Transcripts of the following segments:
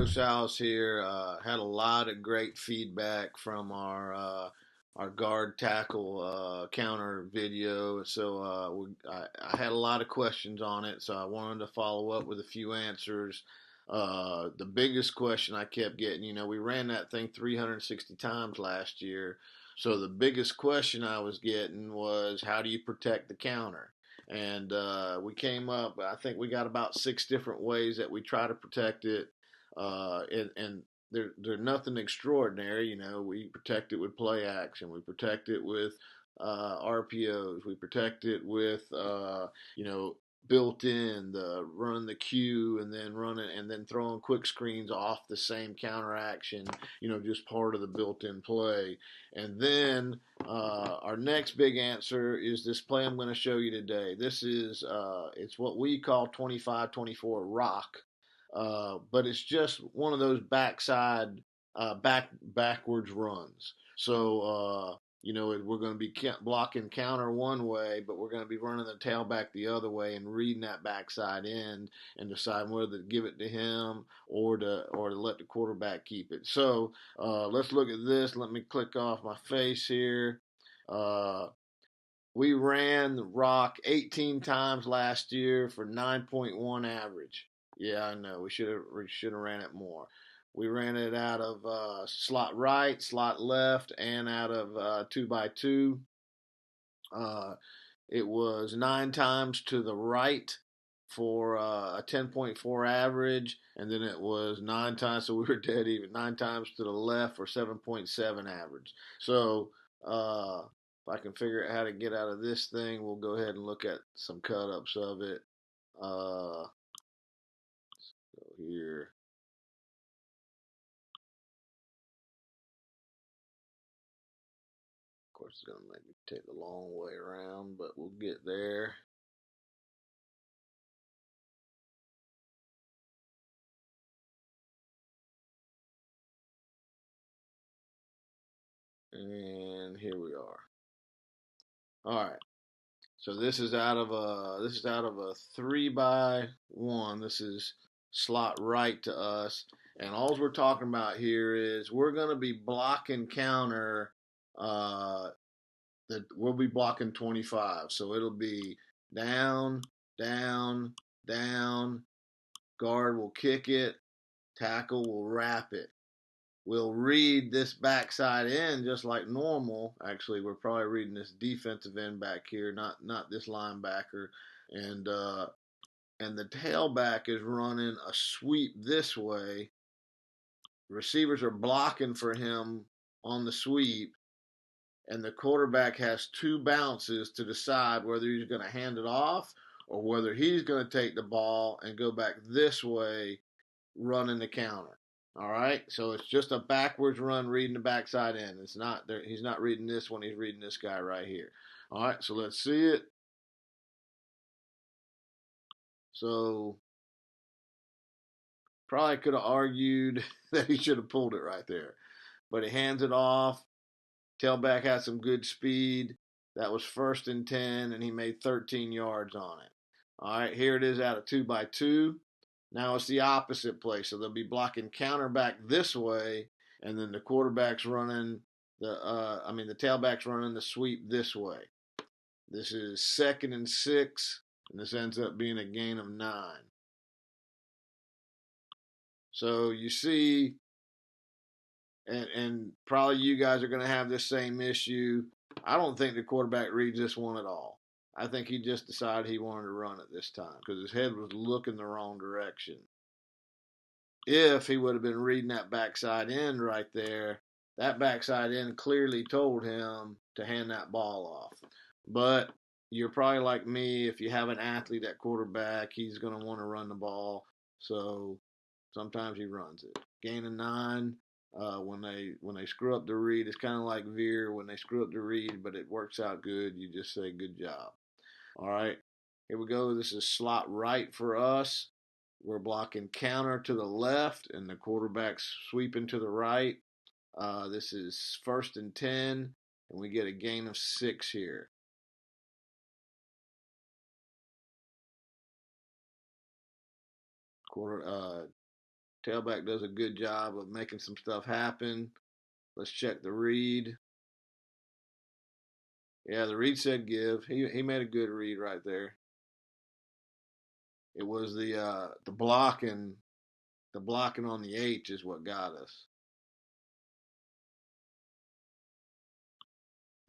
Joe Salas here. Had a lot of great feedback from our guard tackle counter video. So I had a lot of questions on it. So I wanted to follow up with a few answers. The biggest question I kept getting, we ran that thing 360 times last year. So the biggest question I was getting was, how do you protect the counter? And we came up, I think we got about six different ways that we try to protect it. And they're nothing extraordinary. We protect it with play action. We protect it with RPOs. We protect it with, you know, built in the run the queue and then running and then throwing quick screens off the same counter action, just part of the built in play. And then our next big answer is this play I'm going to show you today. This is it's what we call 25-24 rock, but it's just one of those backside backwards runs. So we're going to be blocking counter one way, but we're going to be running the tailback the other way and reading that backside end and deciding whether to give it to him or to let the quarterback keep it. So let's look at this. Let me click off my face here. We ran the rock 18 times last year for 9.1 average. Yeah, I know. We should have ran it more. We ran it out of slot right, slot left, and out of 2x2. It was 9 times to the right for a 10.4 average, and then it was 9 times, so we were dead even. 9 times to the left for 7.7 average. So if I can figure out how to get out of this thing, we'll go ahead and look at some cut-ups of it. Let's go here. Of course, it's going to make me take the long way around, but we'll get there. And here we are. All right. So this is out of a 3x1. This is slot right to us. And all we're talking about here is we're going to be blocking counter. That we'll be blocking 25. So it'll be down, down, down. Guard will kick it. Tackle will wrap it. We'll read this backside end just like normal. Actually, we're probably reading this defensive end back here, not this linebacker. And the tailback is running a sweep this way. Receivers are blocking for him on the sweep, and the quarterback has two bounces to decide whether he's going to hand it off or whether he's going to take the ball and go back this way, running the counter. All right, so it's just a backwards run reading the backside end. It's not there. He's not reading this one. He's reading this guy right here. All right, so let's see it. So probably could have argued that he should have pulled it right there, but he hands it off. Tailback had some good speed. That was 1st and 10, and he made 13 yards on it. All right, here it is out of 2x2. Now it's the opposite play. So they'll be blocking counter back this way, and then the quarterback's running the tailback's running the sweep this way. This is 2nd and 6, and this ends up being a gain of 9. So you see, and probably you guys are going to have this same issue. I don't think the quarterback reads this one at all. I think he just decided he wanted to run it this time because his head was looking the wrong direction. If he would have been reading that backside end right there, that backside end clearly told him to hand that ball off. But you're probably like me. If you have an athlete at quarterback, he's going to want to run the ball. So sometimes he runs it. Gain of 9. When they screw up the read, it's kind of like Veer when they screw up the read, but it works out good. You just say good job. All right, here we go. This is slot right for us. We're blocking counter to the left, and the quarterback's sweeping to the right. This is 1st and 10, and we get a gain of 6 here. Tailback does a good job of making some stuff happen. Let's check the read. Yeah, the read said give. He made a good read right there. It was the blocking on the H is what got us.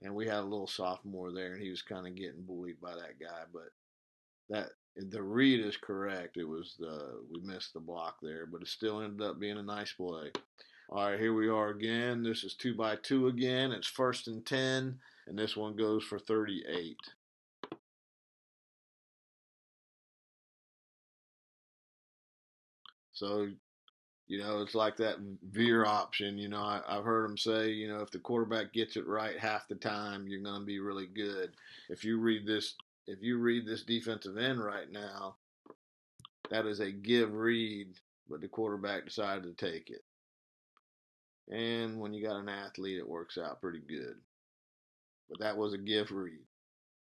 And we had a little sophomore there, and he was kind of getting bullied by that guy. But that the read is correct. It was we missed the block there, but it still ended up being a nice play. All right, here we are again. This is 2x2 again. It's 1st and 10, and this one goes for 38. So it's like that veer option. I've heard them say, if the quarterback gets it right half the time, you're going to be really good. If you read this, if you read this defensive end right now, that is a give read, but the quarterback decided to take it. And when you got an athlete, it works out pretty good. But that was a give read.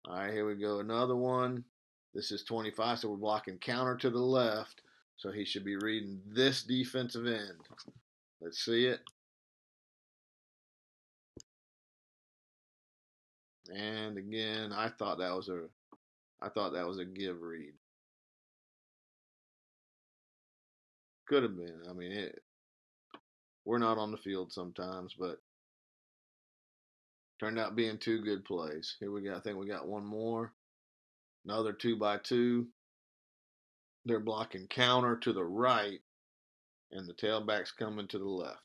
All right, here we go. Another one. This is 25, so we're blocking counter to the left. So he should be reading this defensive end. Let's see it. And again, I thought that was a give read. Could have been. I mean, we're not on the field sometimes, but turned out being two good plays. Here we go. I think we got one more. Another 2x2. They're blocking counter to the right, and the tailback's coming to the left.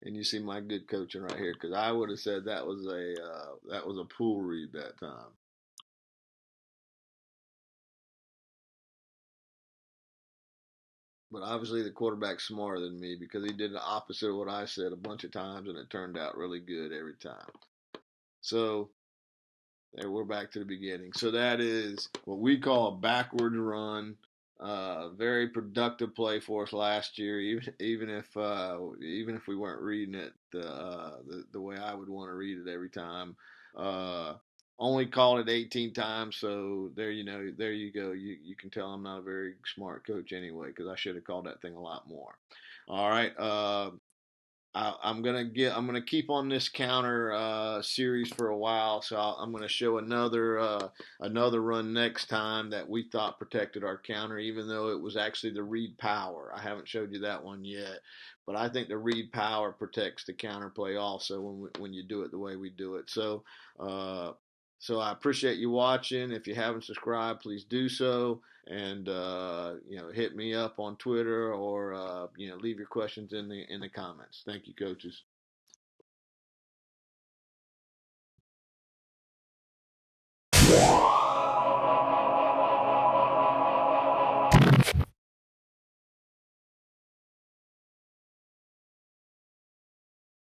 And you see my good coaching right here, because I would have said that was a pool read that time. But obviously the quarterback's smarter than me, because he did the opposite of what I said a bunch of times, and it turned out really good every time. So there, we're back to the beginning. So that is what we call a backwards run. Very productive play for us last year, even if we weren't reading it the way I would want to read it every time. Uh, Only called it 18 times, so there you go. You can tell I'm not a very smart coach anyway, because I should have called that thing a lot more. All right. I'm gonna keep on this counter series for a while, so I'm gonna show another run next time that we thought protected our counter, even though it was actually the read power. I haven't showed you that one yet, but I think the read power protects the counter play also when you do it the way we do it. Uh, so I appreciate you watching. If you haven't subscribed, please do so. And hit me up on Twitter, or leave your questions in the comments. Thank you, coaches.